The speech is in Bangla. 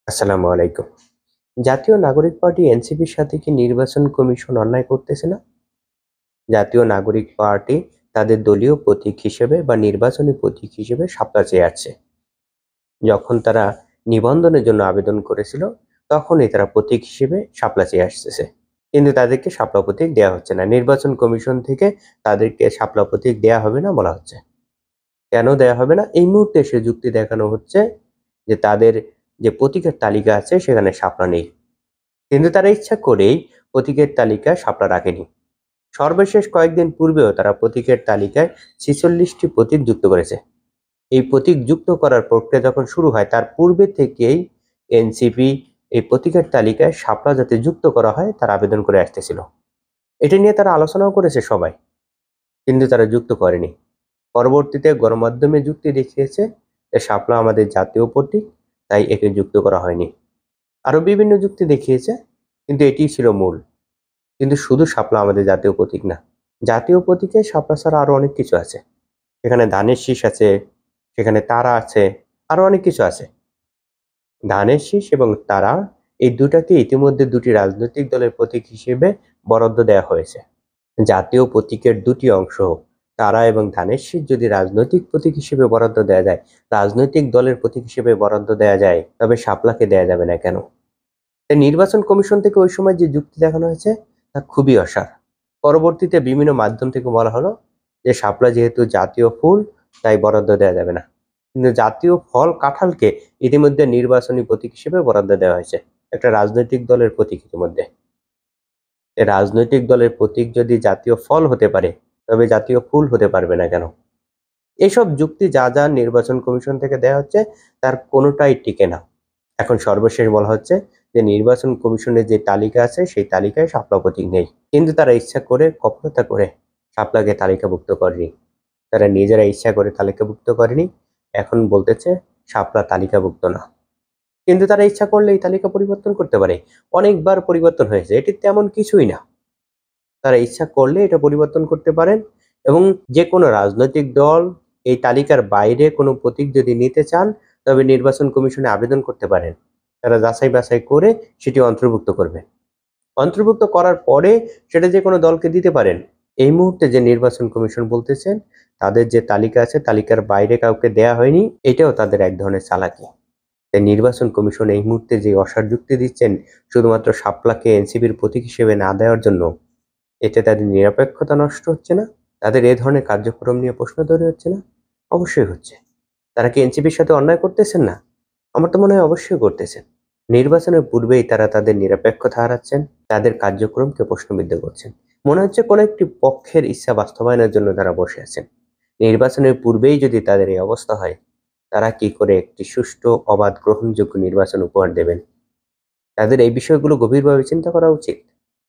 আসসালামু আলাইকুম। জাতীয় নাগরিক পার্টি এনসিপির সাথে কি নির্বাচন কমিশন অন্যায় করতেছে না? জাতীয় নাগরিক পার্টি তাদের দলীয় প্রতীক হিসেবে বা নির্বাচনী প্রতীক হিসেবে শাপলা চেয়ে আছে। যখন তারা নিবন্ধনের জন্য আবেদন করেছিল, তখনই তারা প্রতীক হিসেবে শাপলা চেয়ে আসতেছে। কিন্তু তাদেরকে শাপলা প্রতীক দেওয়া হচ্ছে না। নির্বাচন কমিশন থেকে তাদেরকে শাপলা প্রতীক দেওয়া হবে না বলা হচ্ছে। কেন দেওয়া হবে না? এই মুহূর্তে এসে যুক্তি দেখানো হচ্ছে যে তাদের যে প্রতীকের তালিকা আছে সেখানে শাপলা নেই। কিন্তু তারা ইচ্ছা করেই প্রতীকের তালিকায় শাপলা রাখেনি। সর্বশেষ কয়েকদিন পূর্বেও তারা প্রতীকের তালিকায় 46টি প্রতীক যুক্ত করেছে। এই প্রতীক যুক্ত করার প্রক্রিয়া যখন শুরু হয় তার পূর্বে থেকেই এনসিপি এই প্রতীকের তালিকায় শাপলা যাতে যুক্ত করা হয় তার আবেদন করে আসতেছিল। এটা নিয়ে তারা আলোচনাও করেছে সবাই, কিন্তু তারা যুক্ত করেনি। পরবর্তীতে গণমাধ্যমে যুক্তি দেখিয়েছে যে শাপলা আমাদের জাতীয় প্রতীক, তাই একে যুক্ত করা হয়নি। আরো বিভিন্ন যুক্তি দেখিয়েছে, কিন্তু এটিই ছিল মূল। কিন্তু শুধু শাপলা আমাদের জাতীয় প্রতীক না। জাতীয় প্রতীকে শাপলা ছাড়া আরো অনেক কিছু আছে। সেখানে ধানের শীষ আছে, সেখানে তারা আছে, আরো অনেক কিছু আছে। ধানের শীষ এবং তারা এই দুটাকে ইতিমধ্যে দুটি রাজনৈতিক দলের প্রতীক হিসেবে বরাদ্দ দেওয়া হয়েছে। জাতীয় প্রতীকের দুটি অংশ, তারা এবং ধানের শীষ, যদি রাজনৈতিক প্রতীক হিসেবে বরাদ্দ দেওয়া যায়, রাজনৈতিক দলের প্রতীক হিসেবে বরাদ্দ দেওয়া যায়, তবে শাপলাকে দেওয়া যাবে না কেন? নির্বাচন কমিশন থেকে ওই সময় যে যুক্তি দেখানো হয়েছে তা খুবই অসার। পরবর্তীতে বিভিন্ন মাধ্যম থেকে বলা হলো যে শাপলা যেহেতু জাতীয় ফুল, তাই বরাদ্দ দেওয়া যাবে না। কিন্তু জাতীয় ফল কাঁঠালকে ইতিমধ্যে নির্বাচনী প্রতীক হিসেবে বরাদ্দ দেওয়া হয়েছে, একটা রাজনৈতিক দলের প্রতীক। ইতিমধ্যে এই রাজনৈতিক দলের প্রতীক যদি জাতীয় ফল হতে পারে, তবে জাতীয় ফুল হতে পারবে না কেন? এসব যুক্তি যা যা নির্বাচন কমিশন থেকে দেওয়া হচ্ছে তার কোনোটাই টিকে না। এখন সর্বশেষ বলা হচ্ছে যে নির্বাচন কমিশনের যে তালিকা আছে সেই তালিকায় শাপলা প্রতীক নেই, কিন্তু তারা ইচ্ছা করে কপটতা করে শাপলাকে তালিকাভুক্ত করেনি। তারা নিজেরা ইচ্ছা করে তালিকাভুক্ত করেনি, এখন বলতেছে শাপলা তালিকাভুক্ত না। কিন্তু তারা ইচ্ছা করলে এই তালিকা পরিবর্তন করতে পারে। অনেকবার পরিবর্তন হয়েছে, এটি তেমন কিছুই না। তারা ইচ্ছা করলে এটা পরিবর্তন করতে পারেন, এবং যে কোনো রাজনৈতিক দল এই তালিকার বাইরে কোনো প্রতীক যদি নিতে চান, তবে নির্বাচন কমিশনে আবেদন করতে পারেন। তারা যাচাই বাছাই করে সেটি অন্তর্ভুক্ত করবেন। অন্তর্ভুক্ত করার পরে সেটা যে কোনো দলকে দিতে পারেন। এই মুহূর্তে যে নির্বাচন কমিশন বলতেছেন তাদের যে তালিকা আছে তালিকার বাইরে কাউকে দেয়া হয়নি, এটাও তাদের এক ধরনের চালাকি। তাই নির্বাচন কমিশন এই মুহূর্তে যে অসার যুক্তি দিচ্ছেন শুধুমাত্র শাপলাকে এনসিপির প্রতীক হিসেবে না দেওয়ার জন্য, এতে তাদের নিরপেক্ষতা নষ্ট হচ্ছে না? তাদের এ ধরনের কার্যক্রম নিয়ে প্রশ্ন তৈরি হচ্ছে না? অবশ্যই হচ্ছে। তারা কি এনসিপির সাথে অন্যায় করতেছেন না? আমার তো মনে হয় অবশ্যই করতেছেন। নির্বাচনের পূর্বেই তারা তাদের নিরপেক্ষতা হারাচ্ছেন, তাদের কার্যক্রমকে প্রশ্নবিদ্ধ করছেন। মনে হচ্ছে কোনো একটি পক্ষের ইচ্ছা বাস্তবায়নের জন্য তারা বসে আছেন। নির্বাচনের পূর্বেই যদি তাদের এই অবস্থা হয়, তারা কি করে একটি সুষ্ঠু, অবাধ, গ্রহণযোগ্য নির্বাচন উপহার দেবেন? তাদের এই বিষয়গুলো গভীরভাবে চিন্তা করা উচিত।